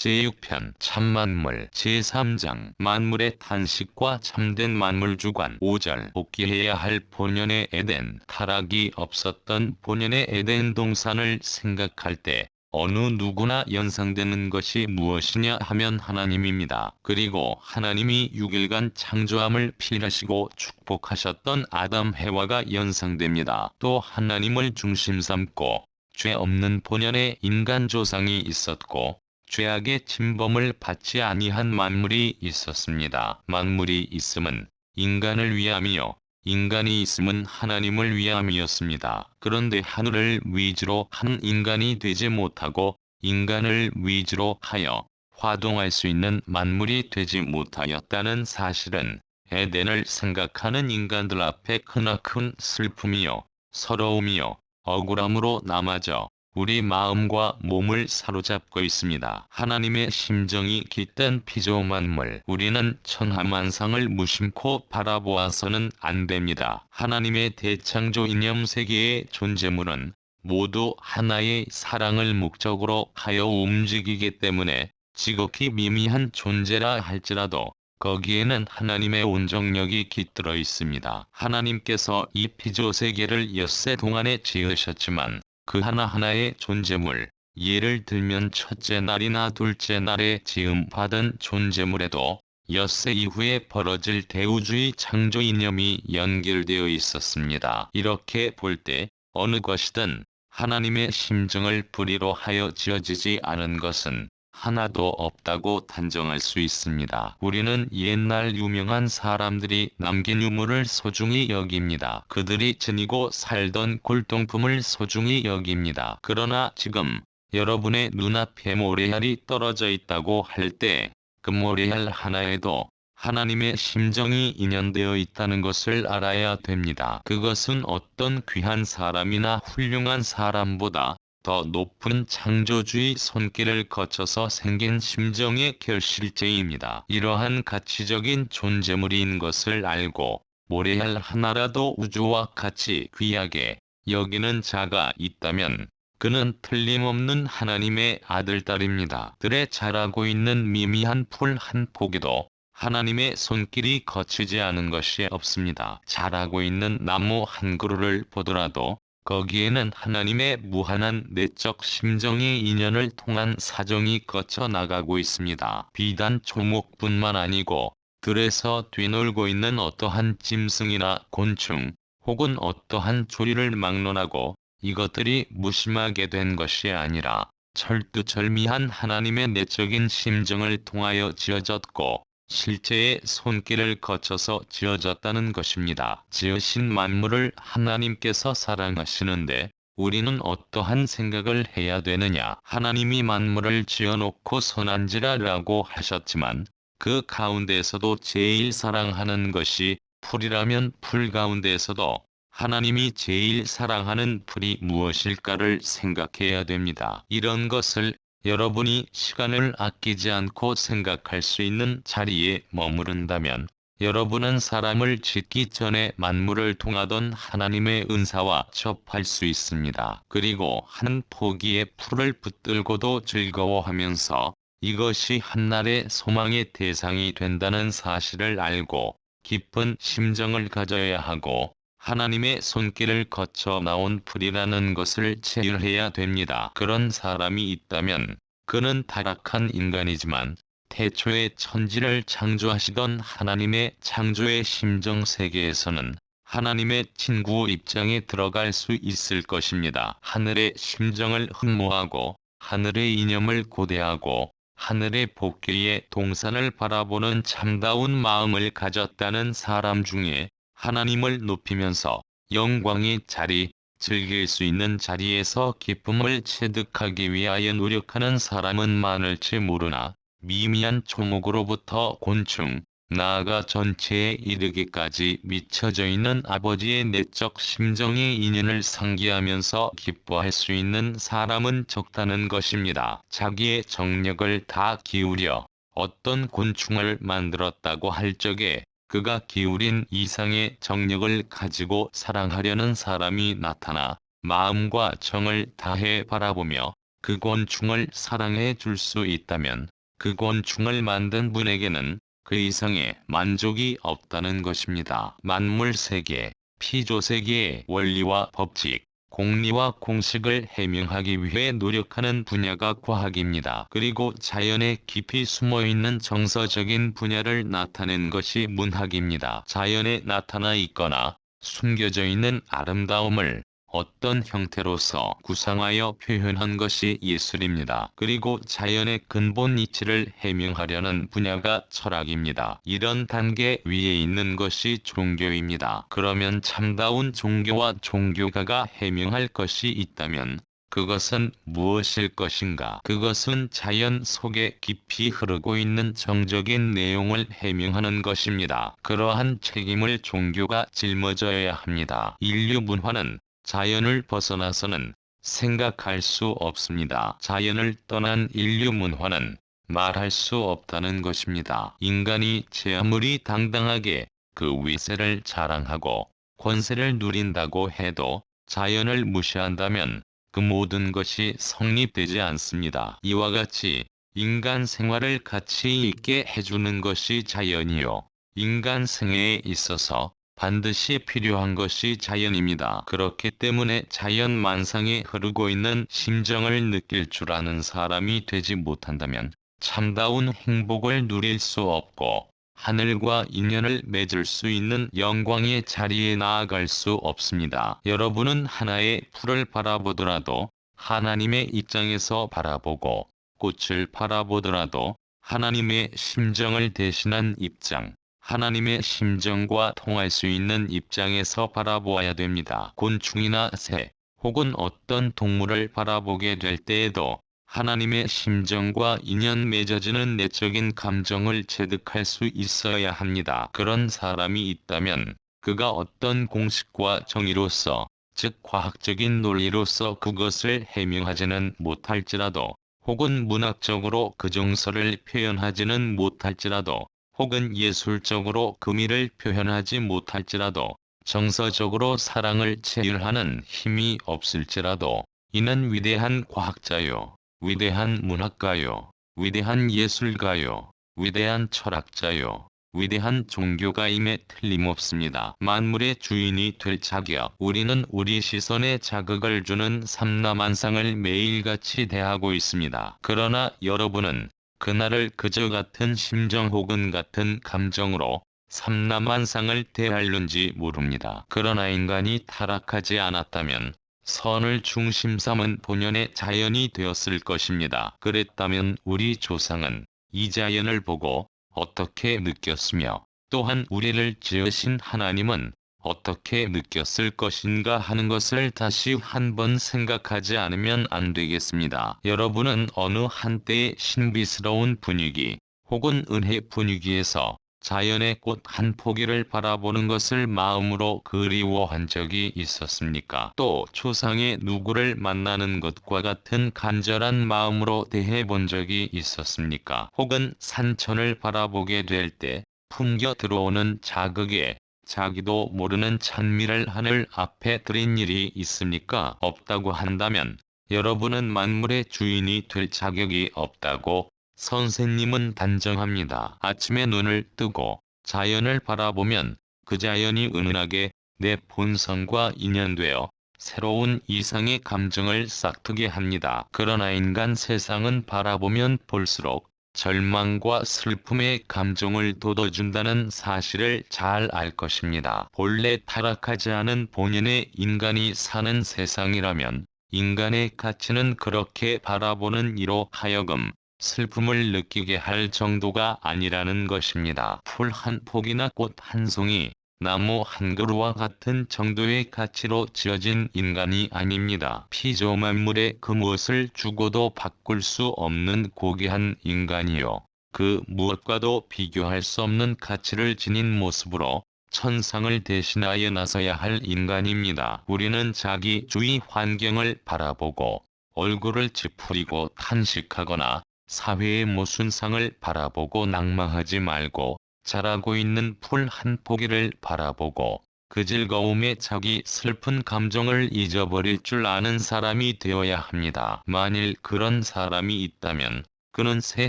제6편 참만물 제3장 만물의 탄식과 참된 만물주관 5절 복귀해야 할 본연의 에덴 타락이 없었던 본연의 에덴 동산을 생각할 때 어느 누구나 연상되는 것이 무엇이냐 하면 하나님입니다. 그리고 하나님이 6일간 창조함을 필하시고 축복하셨던 아담 해와가 연상됩니다. 또 하나님을 중심 삼고 죄 없는 본연의 인간 조상이 있었고 죄악의 침범을 받지 아니한 만물이 있었습니다. 만물이 있음은 인간을 위함이요 인간이 있음은 하나님을 위함이었습니다. 그런데 하늘을 위주로 한 인간이 되지 못하고 인간을 위주로 하여 화동할 수 있는 만물이 되지 못하였다는 사실은 에덴을 생각하는 인간들 앞에 크나큰 슬픔이요 서러움이요 억울함으로 남아져 우리 마음과 몸을 사로잡고 있습니다. 하나님의 심정이 깃든 피조만물 우리는 천하만상을 무심코 바라보아서는 안됩니다. 하나님의 대창조 이념세계의 존재물은 모두 하나의 사랑을 목적으로 하여 움직이기 때문에 지극히 미미한 존재라 할지라도 거기에는 하나님의 온정력이 깃들어 있습니다. 하나님께서 이 피조세계를 엿새 동안에 지으셨지만 그 하나하나의 존재물, 예를 들면 첫째 날이나 둘째 날에 지음받은 존재물에도 엿새 이후에 벌어질 대우주의 창조 이념이 연결되어 있었습니다. 이렇게 볼 때 어느 것이든 하나님의 심정을 불의로 하여 지어지지 않은 것은 하나도 없다고 단정할 수 있습니다. 우리는 옛날 유명한 사람들이 남긴 유물을 소중히 여깁니다. 그들이 지니고 살던 골동품을 소중히 여깁니다. 그러나 지금 여러분의 눈앞에 모래알이 떨어져 있다고 할 때 그 모래알 하나에도 하나님의 심정이 인연되어 있다는 것을 알아야 됩니다. 그것은 어떤 귀한 사람이나 훌륭한 사람보다 더 높은 창조주의 손길을 거쳐서 생긴 심정의 결실체입니다. 이러한 가치적인 존재물인 것을 알고 모래알 하나라도 우주와 같이 귀하게 여기는 자가 있다면 그는 틀림없는 하나님의 아들딸입니다. 들에 자라고 있는 미미한 풀 한 포기도 하나님의 손길이 거치지 않은 것이 없습니다. 자라고 있는 나무 한 그루를 보더라도 거기에는 하나님의 무한한 내적 심정의 인연을 통한 사정이 거쳐 나가고 있습니다. 비단 초목뿐만 아니고 들에서 뛰놀고 있는 어떠한 짐승이나 곤충 혹은 어떠한 조리를 막론하고 이것들이 무심하게 된 것이 아니라 철두철미한 하나님의 내적인 심정을 통하여 지어졌고 실제의 손길을 거쳐서 지어졌다는 것입니다. 지으신 만물을 하나님께서 사랑하시는데 우리는 어떠한 생각을 해야 되느냐? 하나님이 만물을 지어놓고 선한지라라고 하셨지만 그 가운데에서도 제일 사랑하는 것이 풀이라면 풀 가운데에서도 하나님이 제일 사랑하는 풀이 무엇일까를 생각해야 됩니다. 이런 것을 여러분이 시간을 아끼지 않고 생각할 수 있는 자리에 머무른다면 여러분은 사람을 짓기 전에 만물을 통하던 하나님의 은사와 접할 수 있습니다. 그리고 한 포기의 풀을 붙들고도 즐거워하면서 이것이 한날의 소망의 대상이 된다는 사실을 알고 깊은 심정을 가져야 하고 하나님의 손길을 거쳐 나온 풀이라는 것을 체휼해야 됩니다. 그런 사람이 있다면 그는 타락한 인간이지만 태초에 천지를 창조하시던 하나님의 창조의 심정 세계에서는 하나님의 친구 입장에 들어갈 수 있을 것입니다. 하늘의 심정을 흠모하고 하늘의 이념을 고대하고 하늘의 복귀의 동산을 바라보는 참다운 마음을 가졌다는 사람 중에 하나님을 높이면서 영광의 자리, 즐길 수 있는 자리에서 기쁨을 체득하기 위하여 노력하는 사람은 많을지 모르나 미미한 초목으로부터 곤충, 나아가 전체에 이르기까지 미쳐져 있는 아버지의 내적 심정의 인연을 상기하면서 기뻐할 수 있는 사람은 적다는 것입니다. 자기의 정력을 다 기울여 어떤 곤충을 만들었다고 할 적에 그가 기울인 이상의 정력을 가지고 사랑하려는 사람이 나타나 마음과 정을 다해 바라보며 그 곤충을 사랑해 줄 수 있다면 그 곤충을 만든 분에게는 그 이상의 만족이 없다는 것입니다. 만물 세계, 피조 세계의 원리와 법칙, 공리와 공식을 해명하기 위해 노력하는 분야가 과학입니다. 그리고 자연에 깊이 숨어있는 정서적인 분야를 나타낸 것이 문학입니다. 자연에 나타나 있거나 숨겨져 있는 아름다움을 어떤 형태로서 구상하여 표현한 것이 예술입니다. 그리고 자연의 근본 이치를 해명하려는 분야가 철학입니다. 이런 단계 위에 있는 것이 종교입니다. 그러면 참다운 종교와 종교가가 해명할 것이 있다면 그것은 무엇일 것인가? 그것은 자연 속에 깊이 흐르고 있는 정적인 내용을 해명하는 것입니다. 그러한 책임을 종교가 짊어져야 합니다. 인류 문화는 자연을 벗어나서는 생각할 수 없습니다. 자연을 떠난 인류 문화는 말할 수 없다는 것입니다. 인간이 제 아무리 당당하게 그 위세를 자랑하고 권세를 누린다고 해도 자연을 무시한다면 그 모든 것이 성립되지 않습니다. 이와 같이 인간 생활을 가치 있게 해주는 것이 자연이요. 인간 생애에 있어서 반드시 필요한 것이 자연입니다. 그렇기 때문에 자연 만상에 흐르고 있는 심정을 느낄 줄 아는 사람이 되지 못한다면 참다운 행복을 누릴 수 없고 하늘과 인연을 맺을 수 있는 영광의 자리에 나아갈 수 없습니다. 여러분은 하나의 풀을 바라보더라도 하나님의 입장에서 바라보고 꽃을 바라보더라도 하나님의 심정을 대신한 입장, 하나님의 심정과 통할 수 있는 입장에서 바라보아야 됩니다. 곤충이나 새, 혹은 어떤 동물을 바라보게 될 때에도 하나님의 심정과 인연 맺어지는 내적인 감정을 체득할 수 있어야 합니다. 그런 사람이 있다면 그가 어떤 공식과 정의로서, 즉 과학적인 논리로서 그것을 해명하지는 못할지라도, 혹은 문학적으로 그 정서를 표현하지는 못할지라도, 혹은 예술적으로 금의를 표현하지 못할지라도, 정서적으로 사랑을 체휼하는 힘이 없을지라도 이는 위대한 과학자요, 위대한 문학가요, 위대한 예술가요, 위대한 철학자요, 위대한 종교가임에 틀림없습니다. 만물의 주인이 될 자격. 우리는 우리 시선에 자극을 주는 삼라만상을 매일같이 대하고 있습니다. 그러나 여러분은 그날을 그저 같은 심정 혹은 같은 감정으로 삼라만상을 대할는지 모릅니다. 그러나 인간이 타락하지 않았다면 선을 중심 삼은 본연의 자연이 되었을 것입니다. 그랬다면 우리 조상은 이 자연을 보고 어떻게 느꼈으며 또한 우리를 지으신 하나님은 어떻게 느꼈을 것인가 하는 것을 다시 한번 생각하지 않으면 안 되겠습니다. 여러분은 어느 한때의 신비스러운 분위기 혹은 은혜 분위기에서 자연의 꽃 한 포기를 바라보는 것을 마음으로 그리워한 적이 있었습니까? 또 초상의 누구를 만나는 것과 같은 간절한 마음으로 대해본 적이 있었습니까? 혹은 산천을 바라보게 될 때 풍겨 들어오는 자극에 자기도 모르는 찬미를 하늘 앞에 드린 일이 있습니까? 없다고 한다면 여러분은 만물의 주인이 될 자격이 없다고 선생님은 단정합니다. 아침에 눈을 뜨고 자연을 바라보면 그 자연이 은은하게 내 본성과 인연되어 새로운 이상의 감정을 싹트게 합니다. 그러나 인간 세상은 바라보면 볼수록 절망과 슬픔의 감정을 돋워준다는 사실을 잘 알 것입니다. 본래 타락하지 않은 본연의 인간이 사는 세상이라면 인간의 가치는 그렇게 바라보는 이로 하여금 슬픔을 느끼게 할 정도가 아니라는 것입니다. 풀 한 폭이나 꽃 한 송이, 나무 한 그루와 같은 정도의 가치로 지어진 인간이 아닙니다. 피조 만물의 그 무엇을 주고도 바꿀 수 없는 고귀한 인간이요. 그 무엇과도 비교할 수 없는 가치를 지닌 모습으로 천상을 대신하여 나서야 할 인간입니다. 우리는 자기 주위 환경을 바라보고 얼굴을 찌푸리고 탄식하거나 사회의 모순상을 바라보고 낙망하지 말고 자라고 있는 풀 한 포기를 바라보고 그 즐거움에 자기 슬픈 감정을 잊어버릴 줄 아는 사람이 되어야 합니다. 만일 그런 사람이 있다면 그는 새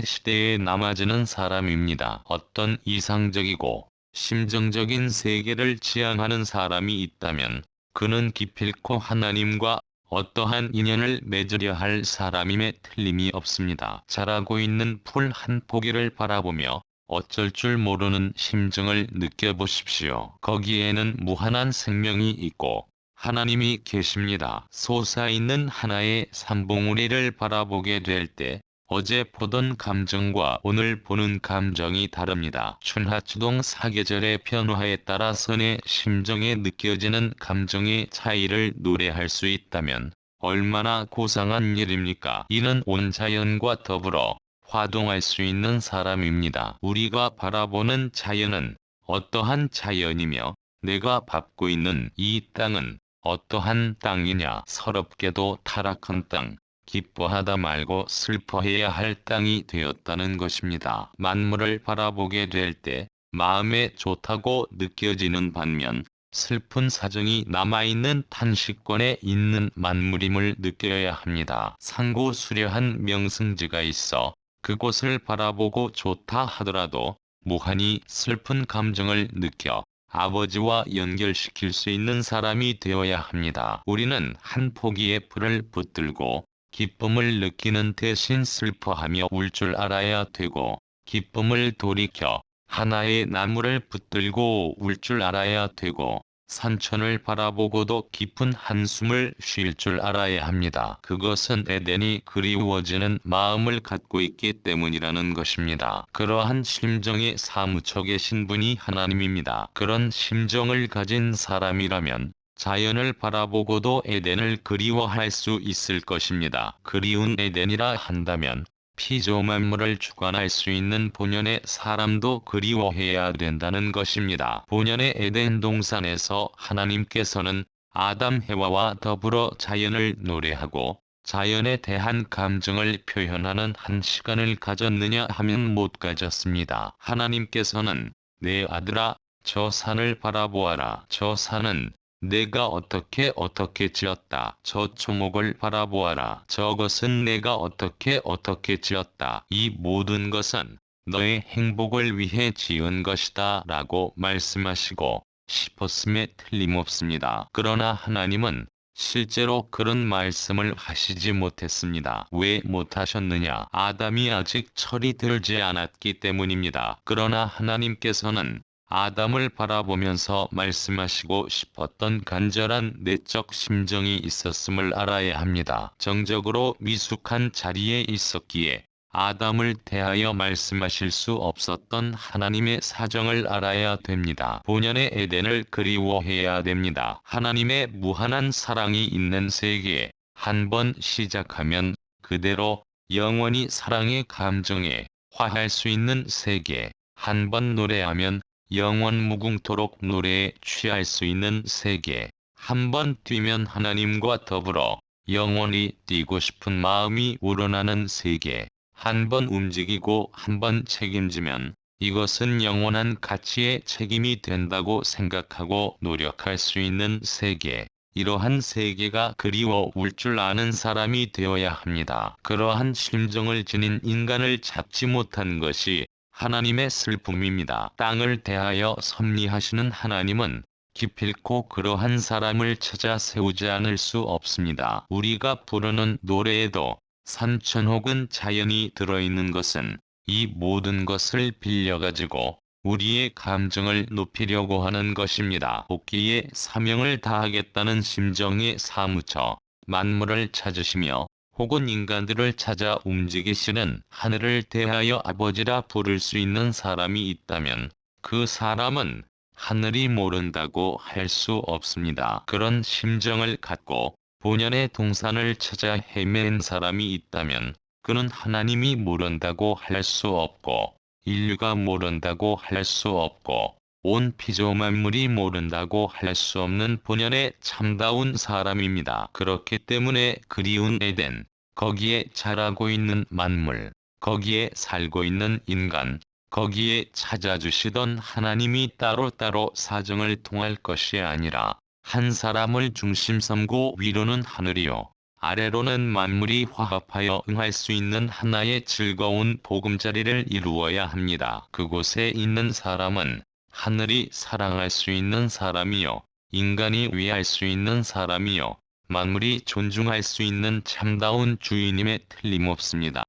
시대에 남아지는 사람입니다. 어떤 이상적이고 심정적인 세계를 지향하는 사람이 있다면 그는 기필코 하나님과 어떠한 인연을 맺으려 할 사람임에 틀림이 없습니다. 자라고 있는 풀 한 포기를 바라보며 어쩔 줄 모르는 심정을 느껴보십시오. 거기에는 무한한 생명이 있고 하나님이 계십니다. 솟아있는 하나의 산봉우리를 바라보게 될 때 어제 보던 감정과 오늘 보는 감정이 다릅니다. 춘하추동 사계절의 변화에 따라서 내 심정에 느껴지는 감정의 차이를 노래할 수 있다면 얼마나 고상한 일입니까? 이는 온 자연과 더불어 화동할 수 있는 사람입니다. 우리가 바라보는 자연은 어떠한 자연이며 내가 밟고 있는 이 땅은 어떠한 땅이냐. 서럽게도 타락한 땅, 기뻐하다 말고 슬퍼해야 할 땅이 되었다는 것입니다. 만물을 바라보게 될 때 마음에 좋다고 느껴지는 반면 슬픈 사정이 남아있는 탄식권에 있는 만물임을 느껴야 합니다. 상고수려한 명승지가 있어 그곳을 바라보고 좋다 하더라도 무한히 슬픈 감정을 느껴 아버지와 연결시킬 수 있는 사람이 되어야 합니다. 우리는 한 포기의 풀을 붙들고 기쁨을 느끼는 대신 슬퍼하며 울 줄 알아야 되고 기쁨을 돌이켜 하나의 나무를 붙들고 울 줄 알아야 되고 산천을 바라보고도 깊은 한숨을 쉴 줄 알아야 합니다. 그것은 에덴이 그리워지는 마음을 갖고 있기 때문이라는 것입니다. 그러한 심정에 사무쳐 계신 분이 하나님입니다. 그런 심정을 가진 사람이라면 자연을 바라보고도 에덴을 그리워할 수 있을 것입니다. 그리운 에덴이라 한다면 피조만물을 주관할 수 있는 본연의 사람도 그리워해야 된다는 것입니다. 본연의 에덴 동산에서 하나님께서는 아담 해와와 더불어 자연을 노래하고 자연에 대한 감정을 표현하는 한 시간을 가졌느냐 하면 못 가졌습니다. 하나님께서는 내 아들아 저 산을 바라보아라. 저 산은 내가 어떻게 지었다. 저 초목을 바라보아라. 저것은 내가 어떻게 지었다. 이 모든 것은 너의 행복을 위해 지은 것이다. 라고 말씀하시고 싶었음에 틀림없습니다. 그러나 하나님은 실제로 그런 말씀을 하시지 못했습니다. 왜 못하셨느냐? 아담이 아직 철이 들지 않았기 때문입니다. 그러나 하나님께서는 아담을 바라보면서 말씀하시고 싶었던 간절한 내적 심정이 있었음을 알아야 합니다. 정적으로 미숙한 자리에 있었기에 아담을 대하여 말씀하실 수 없었던 하나님의 사정을 알아야 됩니다. 본연의 에덴을 그리워해야 됩니다. 하나님의 무한한 사랑이 있는 세계에 한번 시작하면 그대로 영원히 사랑의 감정에 화할 수 있는 세계, 한번 노래하면 영원 무궁토록 노래에 취할 수 있는 세계, 한번 뛰면 하나님과 더불어 영원히 뛰고 싶은 마음이 우러나는 세계, 한번 움직이고 한번 책임지면 이것은 영원한 가치의 책임이 된다고 생각하고 노력할 수 있는 세계, 이러한 세계가 그리워 울 줄 아는 사람이 되어야 합니다. 그러한 심정을 지닌 인간을 잡지 못한 것이 하나님의 슬픔입니다. 땅을 대하여 섭리하시는 하나님은 기필코 그러한 사람을 찾아 세우지 않을 수 없습니다. 우리가 부르는 노래에도 산천 혹은 자연이 들어있는 것은 이 모든 것을 빌려가지고 우리의 감정을 높이려고 하는 것입니다. 복귀의 사명을 다하겠다는 심정에 사무쳐 만물을 찾으시며 혹은 인간들을 찾아 움직이시는 하늘을 대하여 아버지라 부를 수 있는 사람이 있다면 그 사람은 하늘이 모른다고 할 수 없습니다. 그런 심정을 갖고 본연의 동산을 찾아 헤맨 사람이 있다면 그는 하나님이 모른다고 할 수 없고 인류가 모른다고 할 수 없고 온 피조 만물이 모른다고 할 수 없는 본연의 참다운 사람입니다. 그렇기 때문에 그리운 에덴, 거기에 자라고 있는 만물, 거기에 살고 있는 인간, 거기에 찾아주시던 하나님이 따로따로 사정을 통할 것이 아니라 한 사람을 중심 삼고 위로는 하늘이요 아래로는 만물이 화합하여 응할 수 있는 하나의 즐거운 보금자리를 이루어야 합니다. 그곳에 있는 사람은 하늘이 사랑할 수 있는 사람이요 인간이 위할 수 있는 사람이요 만물이 존중할 수 있는 참다운 주인임에 틀림없습니다.